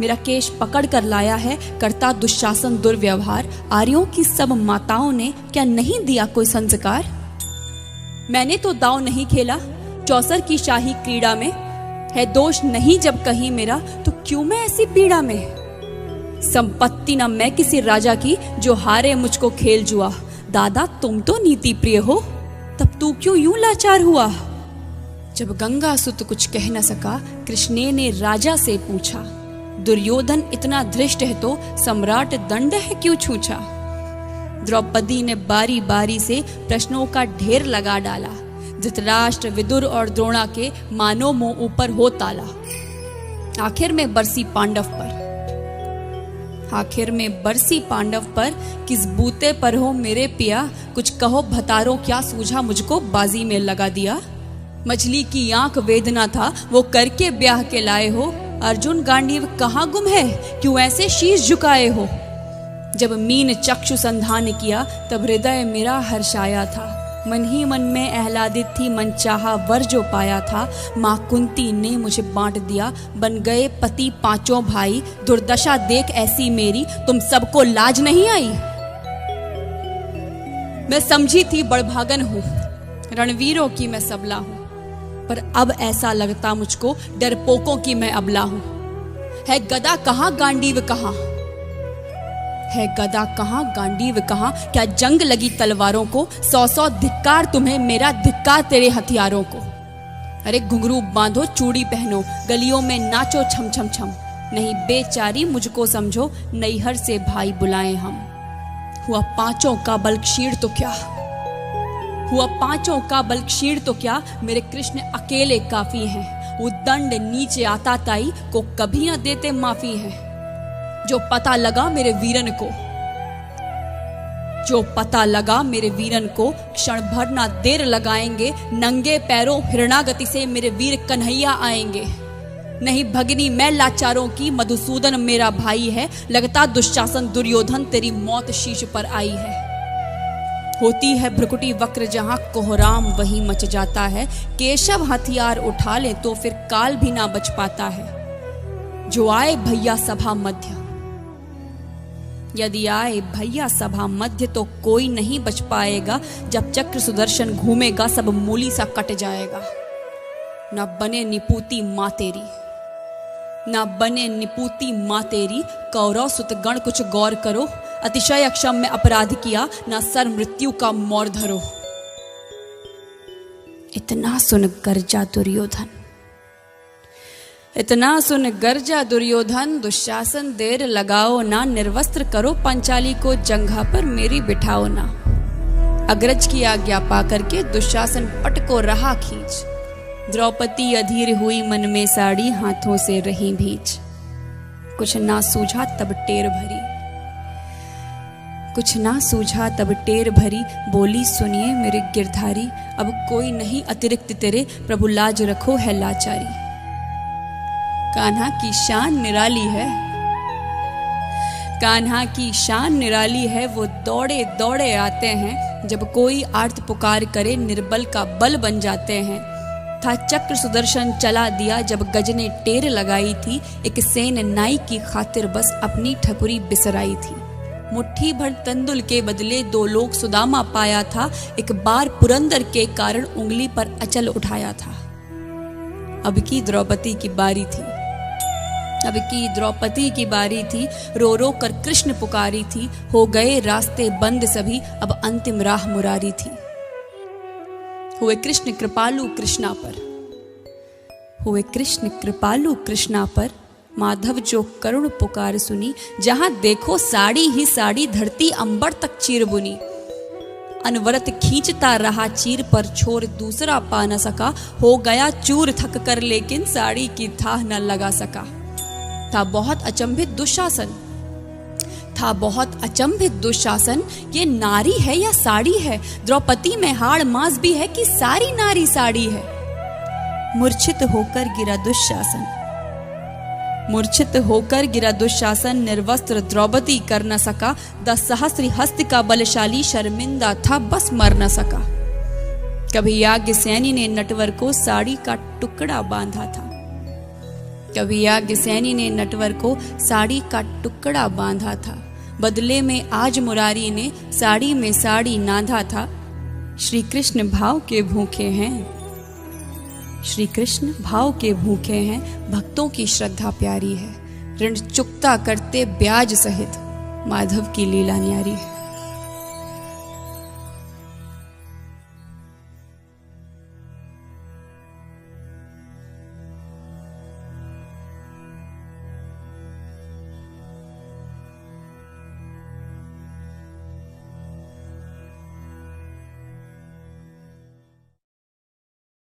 मेरा केश पकड़ कर लाया है, करता दुशासन दुर्व्यवहार। आर्यों की सब माताओं ने क्या नहीं दिया कोई संस्कार? मैंने तो दांव नहीं खेला चौसर की शाही क्रीड़ा में, है दोष नहीं जब कहीं मेरा, तो क्यों मैं ऐसी पीड़ा में? संपत्ति न मैं किसी राजा की, जो हारे मुझको खेल जुआ। दादा तुम तो नीति प्रिय हो, तब तू क्यों यूं लाचार हुआ? जब गंगा सुत कुछ कह न सका, कृष्णे ने राजा से पूछा। दुर्योधन इतना धृष्ट है तो सम्राट दंड है क्यों छूछा? द्रौपदी ने बारी बारी से प्रश्नों का ढेर लगा डाला। धृतराष्ट्र, विदुर और द्रोणा के मानो मुंह ऊपर हो ताला। आखिर में बरसी पांडव पर, किस बूते पर हो मेरे पिया? कुछ कहो भतारो क्या सूझा मुझको बाजी में लगा दिया? मछली की आंख वेदना था वो करके ब्याह के लाए हो। अर्जुन गांडीव कहाँ गुम है, क्यों ऐसे शीश झुकाए हो? जब मीन चक्षु संधान किया, तब हृदय मेरा हर्षाया था। मन ही मन में आह्लादित थी, मन चाहा वर जो पाया था। माँ कुंती ने मुझे बांट दिया, बन गए पति पांचों भाई। दुर्दशा देख ऐसी मेरी, तुम सबको लाज नहीं आई? मैं समझी थी बड़भागन हूँ, रणवीरों की मैं सबला हूँ, पर अब ऐसा लगता मुझको डरपोकों की मैं अबला हूँ। है गदा कहाँ गांडीव कहाँ, है गदा कहाँ गांडीव कहाँ? क्या जंग लगी तलवारों को? 100 धिक्कार तुम्हें, मेरा धिक्कार तेरे हथियारों को। अरे घुंघरू बांधो चूड़ी पहनो, गलियों में नाचो छम छम छम। नहीं बेचारी मुझको समझो, नैहर से भाई बुलाएं हम। हुआ पांचों का बल क्षीण तो क्या, मेरे कृष्ण अकेले काफी हैं। वो दंड नीचे आता ताई को कभी न देते माफी है। जो पता लगा मेरे वीरन को, क्षण भर ना देर लगाएंगे। नंगे पैरों हिरणागति से मेरे वीर कन्हैया आएंगे। नहीं भगनी मैं लाचारों की, मधुसूदन मेरा भाई है। लगता दुशासन दुर्योधन तेरी मौत शीश पर आई है। होती है भ्रुकुटी वक्र जहां कोहराम वही मच जाता है। केशव हथियार उठा ले तो फिर काल भी ना बच पाता है। जो आए भैया सभा मध्य, यदि आए भैया सभा मध्य, तो कोई नहीं बच पाएगा। जब चक्र सुदर्शन घूमेगा सब मूली सा कट जाएगा। न बने निपूती माँ तेरी, कौरव सुत गण कुछ गौर करो। अतिशय अक्षम्य अपराध किया, न सर मृत्यु का मोर धरो। इतना सुन गर्जा दुर्योधन, दुशासन देर लगाओ ना। निर्वस्त्र करो पंचाली को, जंघा पर मेरी बिठाओ ना। अग्रज की आज्ञा पा करके दुशासन पट को रहा खींच। द्रौपदी अधीर हुई मन में साड़ी, हाथों से रही भींच। कुछ ना सूझा तब टेर भरी, बोली सुनिए मेरे गिरधारी। अब कोई नहीं अतिरिक्त तेरे, प्रभु लाज रखो है लाचारी। कान्हा की शान निराली है, वो दौड़े दौड़े आते हैं। जब कोई आर्त पुकार करे, निर्बल का बल बन जाते हैं। था चक्र सुदर्शन चला दिया, जब गज ने टेर लगाई थी। एक सेन नाई की खातिर बस अपनी ठकुरी बिसराई थी। मुट्ठी भर तंदुल के बदले 2 लोग सुदामा पाया था। एक बार पुरंदर के कारण उंगली पर अचल उठाया था। अब की द्रौपदी की बारी थी, रो रो कर कृष्ण पुकारी थी। हो गए रास्ते बंद सभी, अब अंतिम राह मुरारी थी। हुए कृष्ण कृपालु कृष्णा पर, माधव जो करुण पुकार सुनी। जहां देखो साड़ी ही साड़ी, धरती अंबर तक चीर बुनी। अनवरत खींचता रहा चीर पर, छोर दूसरा पा न सका। हो गया चूर थक कर, लेकिन साड़ी की थाह न लगा सका। था बहुत अचंभित दुशासन, ये नारी है या साड़ी है? द्रौपदी में हाड़ मांस भी है कि सारी नारी साड़ी है? मूर्छित होकर गिरा दुशासन, निर्वस्त्र द्रौपदी कर न सका। 10 सहस्त्र हस्त का बलशाली, शर्मिंदा था बस मर न सका। कभी याज्ञसेनी ने नटवर को साड़ी का टुकड़ा बांधा था। कभी याज्ञसेनी ने नटवर को साड़ी का टुकड़ा बांधा था, बदले में आज मुरारी ने साड़ी में साड़ी नांधा था। श्री कृष्ण भाव के भूखे हैं, श्री कृष्ण भाव के भूखे हैं, भक्तों की श्रद्धा प्यारी है। ऋण चुकता करते ब्याज सहित, माधव की लीला न्यारी है।